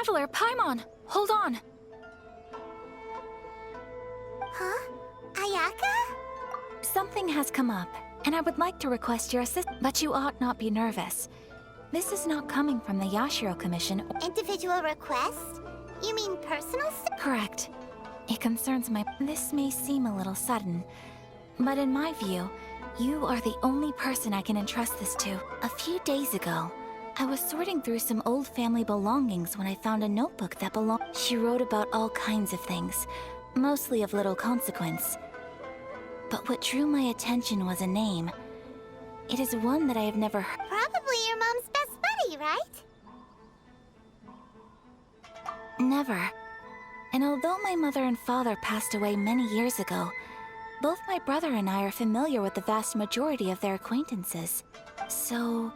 Traveler, Paimon! Hold on! Huh? Ayaka? Something has come up, and I would like to request your assistance. But you ought not be nervous. This is not coming from the Yashiro Commission. Individual request? You mean personal stuff? Correct. It concerns my... This may seem a little sudden, but in my view, you are the only person I can entrust this to. A few days ago, I was sorting through some old family belongings when I found a notebook that belonged... She wrote about all kinds of things, mostly of little consequence. But what drew my attention was a name. It is one that I have never heard. Probably your mom's best buddy, right? Never. And although my mother and father passed away many years ago, both my brother and I are familiar with the vast majority of their acquaintances. So,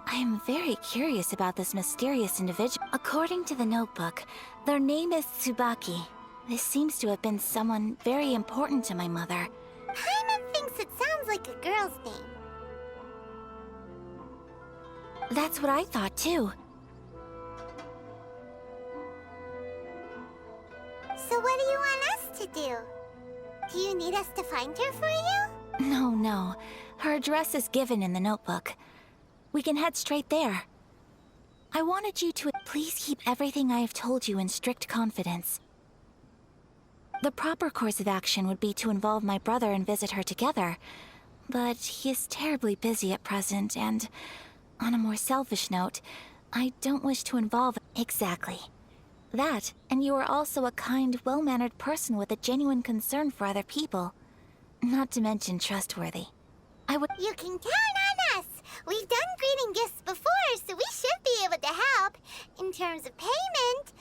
I am very curious about this mysterious individual. According to the notebook, their name is Tsubaki. This seems to have been someone very important to my mother. Paimon thinks it sounds like a girl's name. That's what I thought too. So what do you want us to do? Do you need us to find her for you? No. Her address is given in the notebook. We can head straight there. I wanted you to please keep everything I have told you in strict confidence. The proper course of action would be to involve my brother and visit her together, but he is terribly busy at present, and on a more selfish note, I don't wish to involve... Exactly. That, and you are also a kind, well-mannered person with a genuine concern for other people. Not to mention trustworthy. I would... You can count on us! We've done greeting gifts before, so we should be able to help. In terms of payment,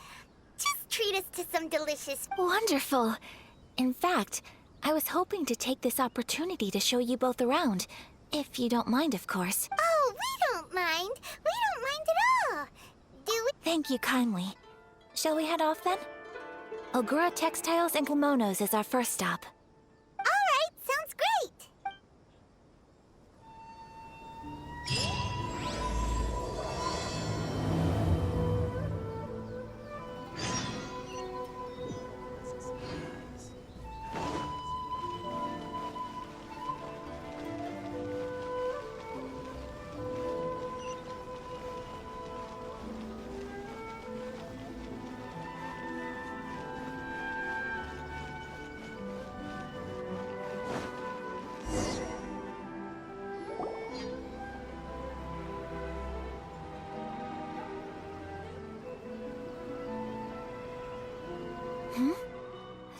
just treat us to some delicious... Wonderful! In fact, I was hoping to take this opportunity to show you both around. If you don't mind, of course. Oh, we don't mind! We don't mind at all! Do we? Thank you kindly. Shall we head off then? Ogura Textiles and Kimonos is our first stop. Alright, sounds great!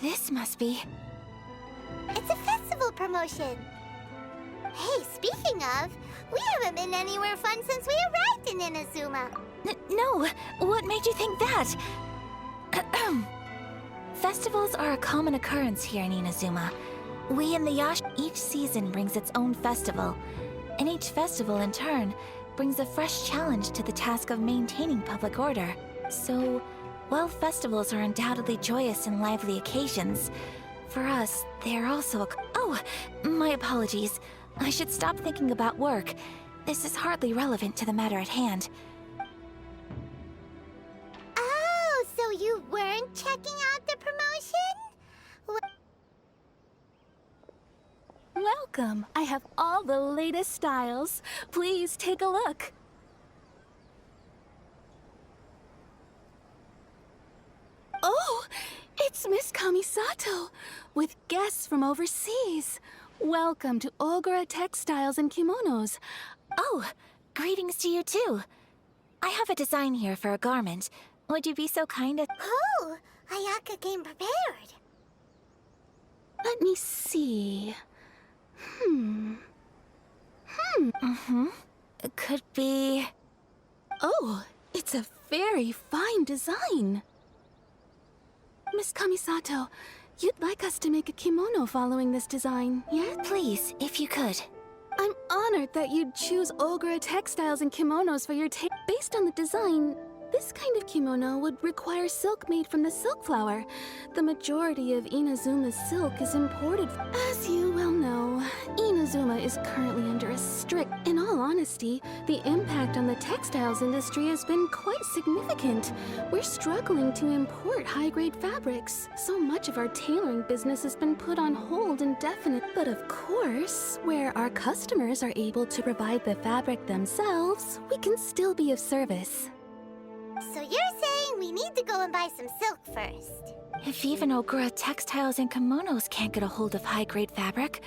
This must be... It's a festival promotion. Hey, speaking of, we haven't been anywhere fun since we arrived in Inazuma. No! What made you think that? Festivals are a common occurrence here in Inazuma. We in the each season brings its own festival, and each festival in turn brings a fresh challenge to the task of maintaining public order. So, while festivals are undoubtedly joyous and lively occasions, for us, they are also Oh, my apologies. I should stop thinking about work. This is hardly relevant to the matter at hand. Oh, so you weren't checking out the promotion? Welcome! I have all the latest styles. Please take a look. Oh, it's Miss Kamisato, with guests from overseas. Welcome to Ogura Textiles and Kimonos. Oh, greetings to you too. I have a design here for a garment. Would you be so kind as... Oh, Ayaka came prepared. Let me see. It could be... Oh, it's a very fine design. Miss Kamisato, you'd like us to make a kimono following this design, yeah? Please, if you could. I'm honored that you'd choose Ogura Textiles and Kimonos for your take. Based on the design, this kind of kimono would require silk made from the silk flower. The majority of Inazuma's silk is imported. As you well know, Inazuma is currently under a strict... In all honesty, the impact on the textiles industry has been quite significant. We're struggling to import high-grade fabrics. So much of our tailoring business has been put on hold indefinitely. But of course, where our customers are able to provide the fabric themselves, we can still be of service. So you're saying we need to go and buy some silk first? If even Ogura Textiles and Kimonos can't get a hold of high-grade fabric,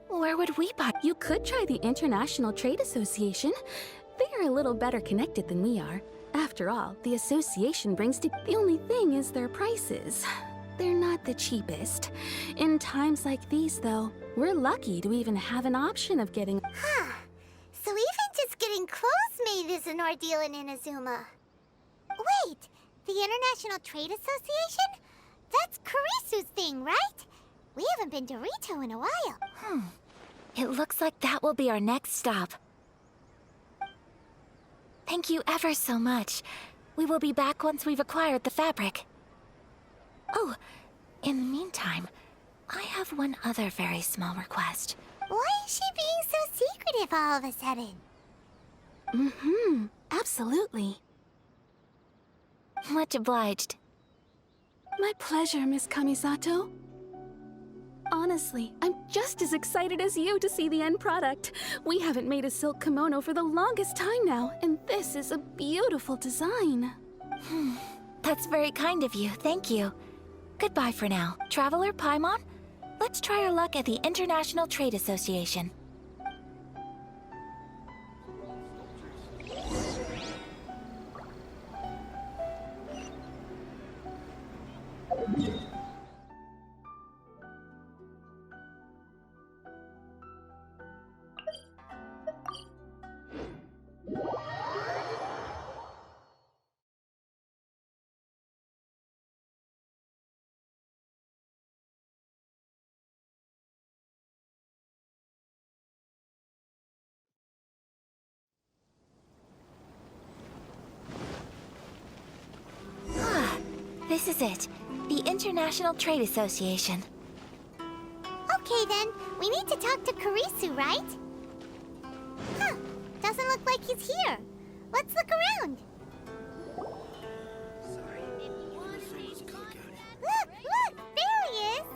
where would we buy? You could try the International Trade Association. They are a little better connected than we are. After all, the association brings to... The only thing is their prices. They're not the cheapest. In times like these, though, we're lucky to even have an option of getting... Huh. So even just getting clothes made is an ordeal in Inazuma. Wait, the International Trade Association? That's Kurisu's thing, right? We haven't been to Rito in a while. It looks like that will be our next stop. Thank you ever so much. We will be back once we've acquired the fabric. Oh, in the meantime, I have one other very small request. Why is she being so secretive all of a sudden? Absolutely. Much obliged. My pleasure, Miss Kamisato. Honestly, I'm just as excited as you to see the end product. We haven't made a silk kimono for the longest time now, and this is a beautiful design. That's very kind of you, thank you. Goodbye for now. Traveler Paimon, let's try our luck at the International Trade Association. This is it. The International Trade Association. Okay then, we need to talk to Kurisu, right? Huh, doesn't look like he's here. Let's look around. Look, there he is!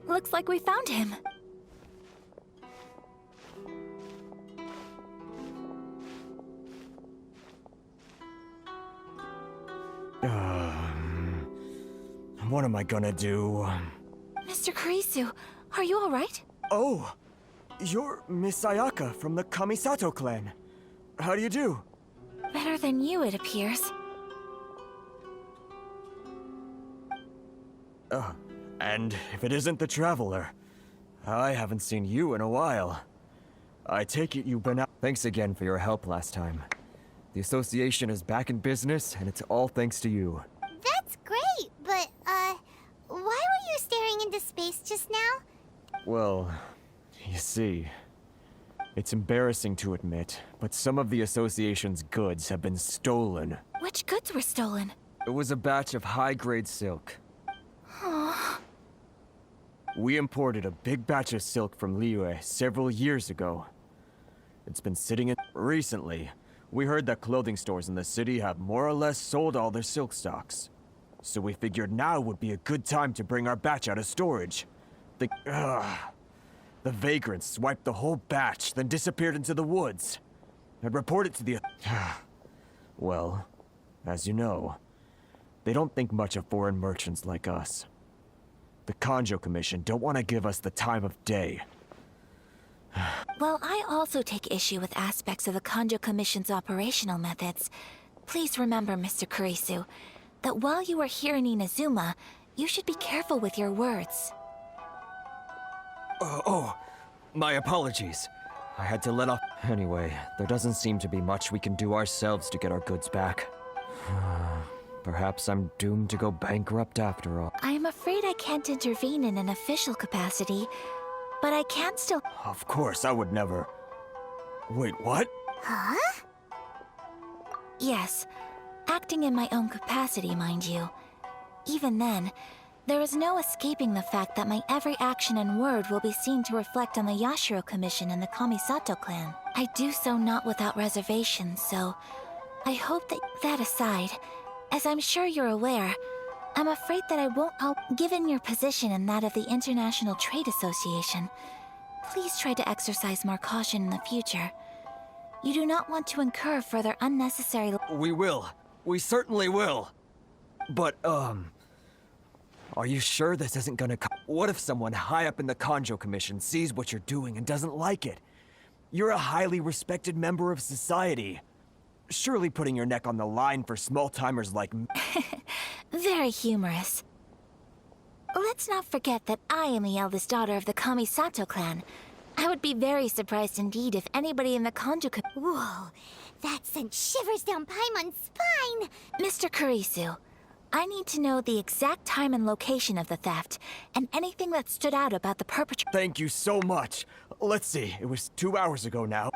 Looks like we found him. What am I gonna do? Mr. Kurisu, are you alright? Oh, you're Miss Sayaka from the Kamisato clan. How do you do? Better than you, it appears. And if it isn't the Traveler, I haven't seen you in a while. I take it you've been out. Thanks again for your help last time. The association is back in business, and it's all thanks to you. That's great, but, why were you staring into space just now? Well, you see, it's embarrassing to admit, but some of the association's goods have been stolen. Which goods were stolen? It was a batch of high-grade silk. We imported a big batch of silk from Liyue several years ago. It's been sitting in... Recently, we heard that clothing stores in the city have more or less sold all their silk stocks. So we figured now would be a good time to bring our batch out of storage. The vagrants swiped the whole batch, then disappeared into the woods. I'd reported to the... Well, as you know, they don't think much of foreign merchants like us. The Kanjo Commission don't want to give us the time of day. Well, I also take issue with aspects of the Kanjo Commission's operational methods. Please remember, Mr. Kurisu, that while you are here in Inazuma, you should be careful with your words. My apologies. I had to let off... Anyway, there doesn't seem to be much we can do ourselves to get our goods back. Perhaps I'm doomed to go bankrupt after all. I am afraid I can't intervene in an official capacity, but I can still... Of course, I would never... Wait, what? Huh? Yes, acting in my own capacity, mind you. Even then, there is no escaping the fact that my every action and word will be seen to reflect on the Yashiro Commission and the Kamisato clan. I do so not without reservations, so I hope that aside, as I'm sure you're aware, I'm afraid that I won't help. Given your position and that of the International Trade Association, please try to exercise more caution in the future. You do not want to incur further unnecessary... We will. We certainly will. But, are you sure this isn't gonna What if someone high up in the Kanjo Commission sees what you're doing and doesn't like it? You're a highly respected member of society. Surely putting your neck on the line for small-timers like me... Very humorous. Let's not forget that I am the eldest daughter of the Kamisato clan. I would be very surprised indeed if anybody in the Kanjo could... Whoa, that sent shivers down Paimon's spine! Mr. Kurisu, I need to know the exact time and location of the theft, and anything that stood out about the perpetrator. Thank you so much. Let's see, it was 2 hours ago now.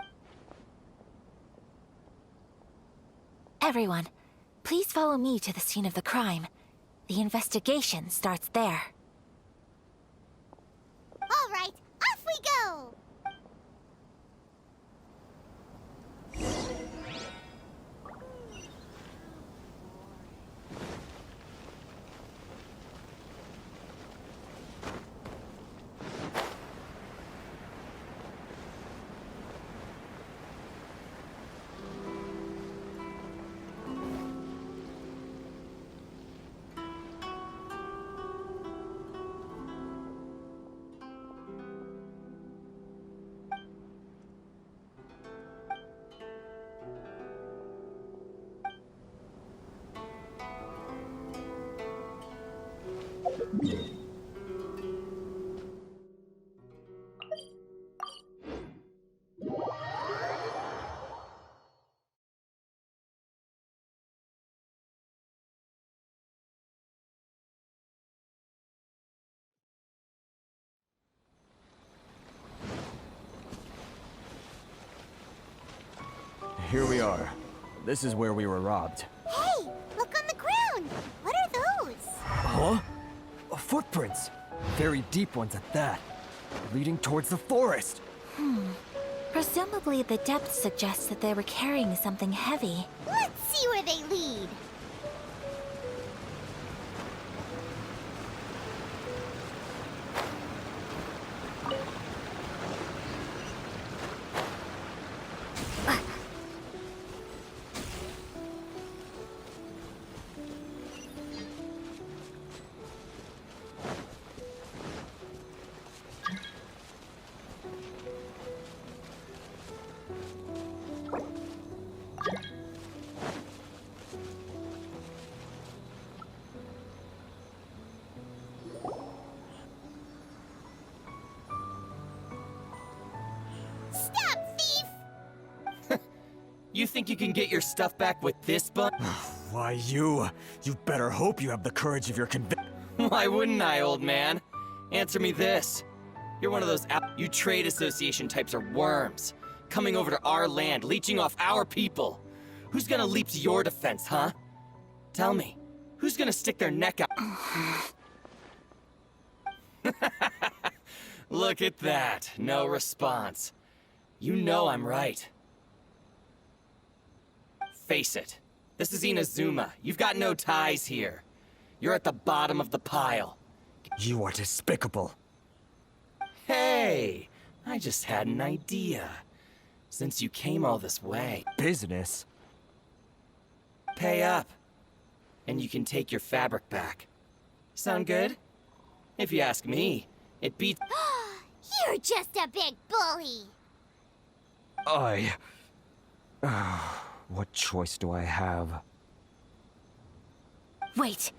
Everyone, please follow me to the scene of the crime. The investigation starts there. All right, off we go! Here we are. This is where we were robbed. Hey, look on the ground! What are those? Huh? Footprints! Very deep ones at that. Leading towards the forest. Presumably the depth suggests that they were carrying something heavy. Let's see where they lead. Stop, thief! You think you can get your stuff back with this bun? Why, you better hope you have the courage of your Why wouldn't I, old man? Answer me this. You're one of those you trade association types are worms. Coming over to our land, leeching off our people. Who's gonna leap to your defense, huh? Tell me, who's gonna stick their neck out? Look at that, no response. You know I'm right. Face it, this is Inazuma. You've got no ties here. You're at the bottom of the pile. You are despicable. Hey, I just had an idea. Since you came all this way, Business? pay up. And you can take your fabric back. Sound good? If you ask me, it beats... You're just a big bully! What choice do I have? Wait!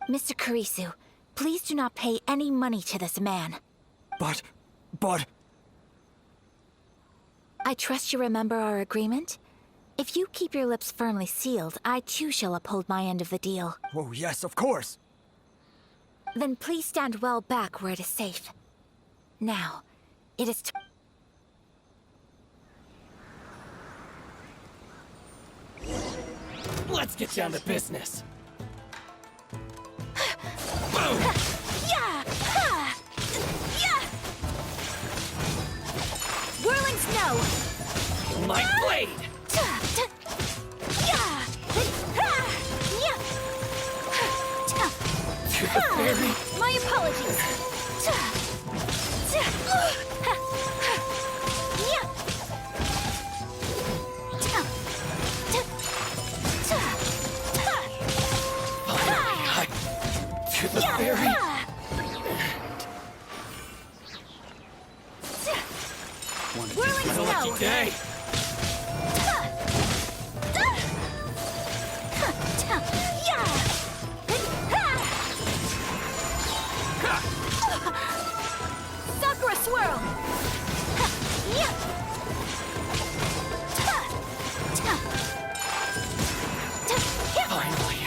Mr. Kurisu, please do not pay any money to this man. But... I trust you remember our agreement? If you keep your lips firmly sealed, I too shall uphold my end of the deal. Oh, yes, of course! Then please stand well back where it is safe. Now, it is Let's get down to business. now! My blade! To the fairy! My apologies! To the fairy! Whirling My lucky snow! day! Sakura swirl! Finally,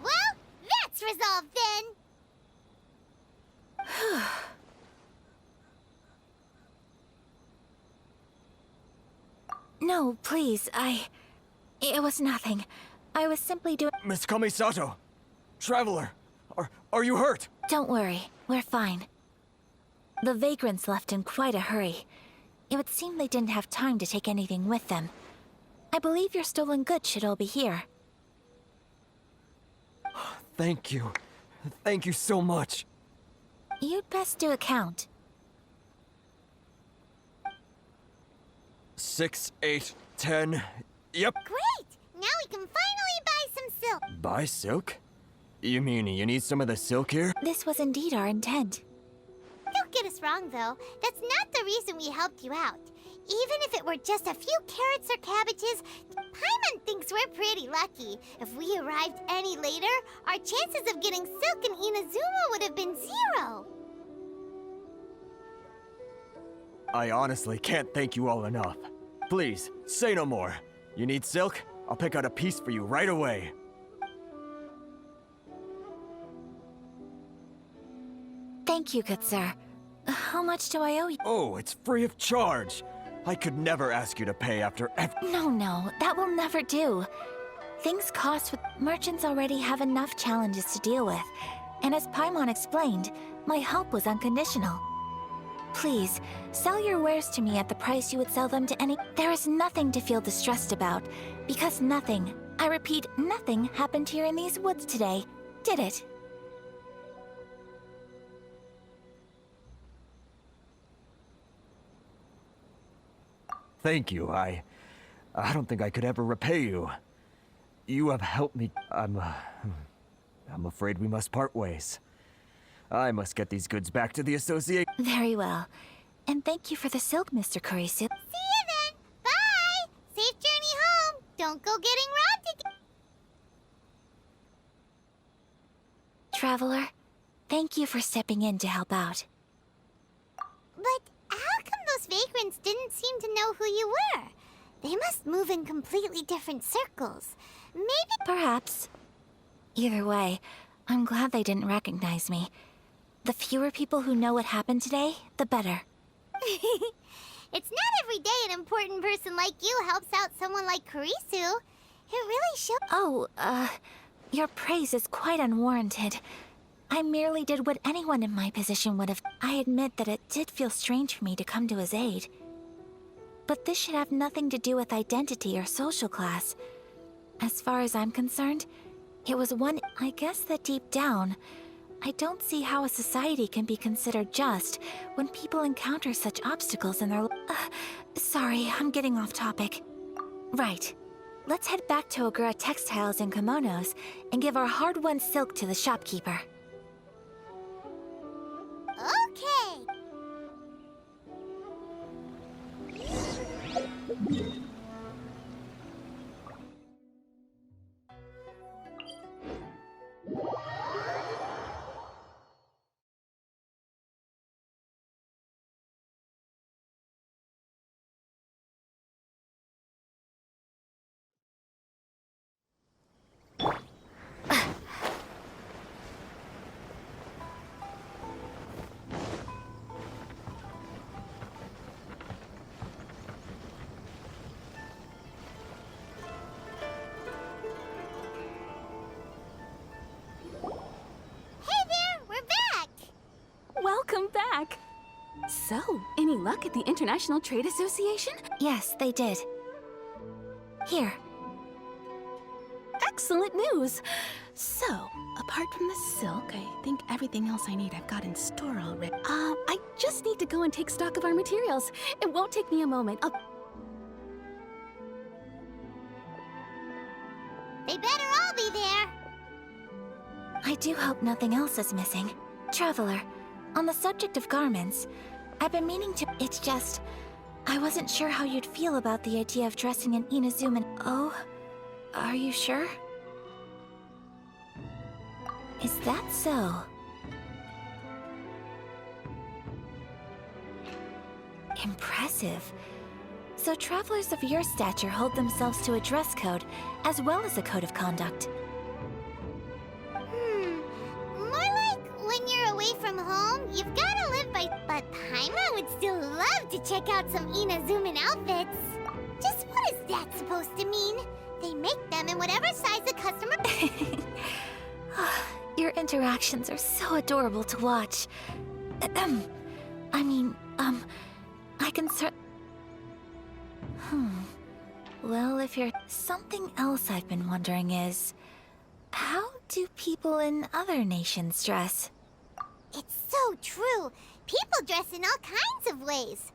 Well, that's resolved then. No, please, It was nothing. I was simply doing... Miss Kamisato! Traveler! Are you hurt? Don't worry, we're fine. The vagrants left in quite a hurry. It would seem they didn't have time to take anything with them. I believe your stolen goods should all be here. Thank you. Thank you so much. You'd best do a count. 6, 8, 10. Yep. Great! Now we can finally buy some silk. Buy silk? You mean you need some of the silk here? This was indeed our intent. Don't get us wrong, though. That's not the reason we helped you out. Even if it were just a few carrots or cabbages, Paimon thinks we're pretty lucky. If we arrived any later, our chances of getting silk in Inazuma would have been 0. I honestly can't thank you all enough. Please, say no more. You need silk? I'll pick out a piece for you right away. Thank you, good sir. How much do I owe you? Oh, it's free of charge. I could never ask you to pay after No, that will never do. Things cost. Merchants already have enough challenges to deal with. And as Paimon explained, my help was unconditional. Please, sell your wares to me at the price you would sell them to any... There is nothing to feel distressed about, because nothing, I repeat, nothing happened here in these woods today, did it? Thank you. I don't think I could ever repay you. You have helped me. I'm afraid we must part ways. I must get these goods back to the association. Very well. And thank you for the silk, Mr. Kurisu. See you then. Bye. Safe journey home. Don't go getting robbed again. Traveler, thank you for stepping in to help out. But how come those vagrants didn't seem to know who you were? They must move in completely different circles. Maybe... Perhaps. Either way, I'm glad they didn't recognize me. The fewer people who know what happened today, the better. It's not every day an important person like you helps out someone like Kurisu. It really shows... Oh, your praise is quite unwarranted. I merely did what anyone in my position would have. I admit that it did feel strange for me to come to his aid. But this should have nothing to do with identity or social class. As far as I'm concerned, it was one... I guess that deep down, I don't see how a society can be considered just when people encounter such obstacles in their... sorry, I'm getting off topic. Right. Let's head back to Ogura Textiles and Kimonos and give our hard-won silk to the shopkeeper. Okay. So, any luck at the International Trade Association? Yes, they did. Here. Excellent news! So, apart from the silk, I think everything else I need I've got in store already. I just need to go and take stock of our materials. It won't take me a moment. They better all be there. I do hope nothing else is missing. Traveler, on the subject of garments, I've been meaning to... It's just... I wasn't sure how you'd feel about the idea of dressing in Inazuman. Oh? Are you sure? Is that so? Impressive. So travelers of your stature hold themselves to a dress code, as well as a code of conduct. More like when you're away from home, you've gotta live by... But Paimon would still love to check out some Inazuman outfits. Just what is that supposed to mean? They make them in whatever size the customer... Your interactions are so adorable to watch. I can Well, if you're... Something else I've been wondering is... How do people in other nations dress? It's so true. People dress in all kinds of ways.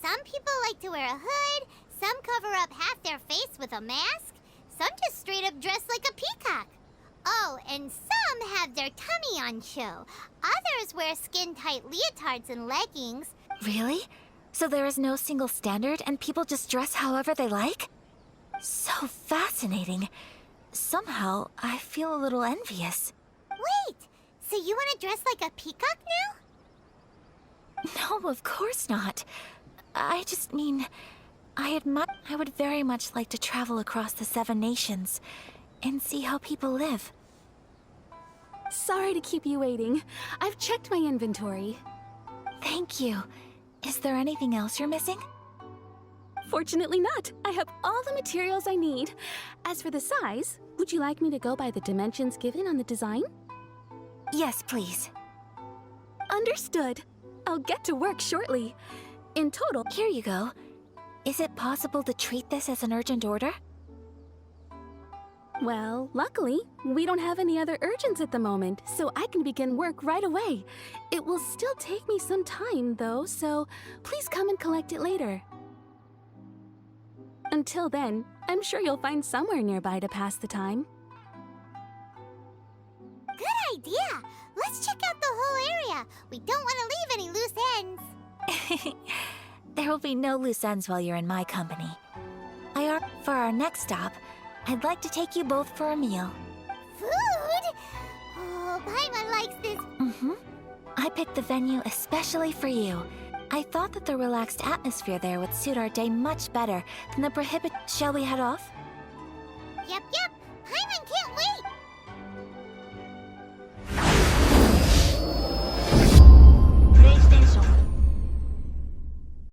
Some people like to wear a hood, some cover up half their face with a mask, some just straight up dress like a peacock. Oh, and some have their tummy on show. Others wear skin-tight leotards and leggings. Really? So there is no single standard and people just dress however they like? So fascinating. Somehow, I feel a little envious. Wait, so you want to dress like a peacock now? No, of course not. I just mean, I would very much like to travel across the 7 nations and see how people live. Sorry to keep you waiting. I've checked my inventory. Thank you. Is there anything else you're missing? Fortunately not. I have all the materials I need. As for the size, would you like me to go by the dimensions given on the design? Yes, please. Understood. I'll get to work shortly. In total... Here you go. Is it possible to treat this as an urgent order? Well, luckily, we don't have any other urgents at the moment, so I can begin work right away. It will still take me some time, though, so please come and collect it later. Until then, I'm sure you'll find somewhere nearby to pass the time. Good idea! Let's check out the whole area. We don't want to leave any loose ends. There will be no loose ends while you're in my company. For our next stop, I'd like to take you both for a meal. Food? Oh, Paimon likes this. I picked the venue especially for you. I thought that the relaxed atmosphere there would suit our day much better than the Shall we head off? Yep. Paimon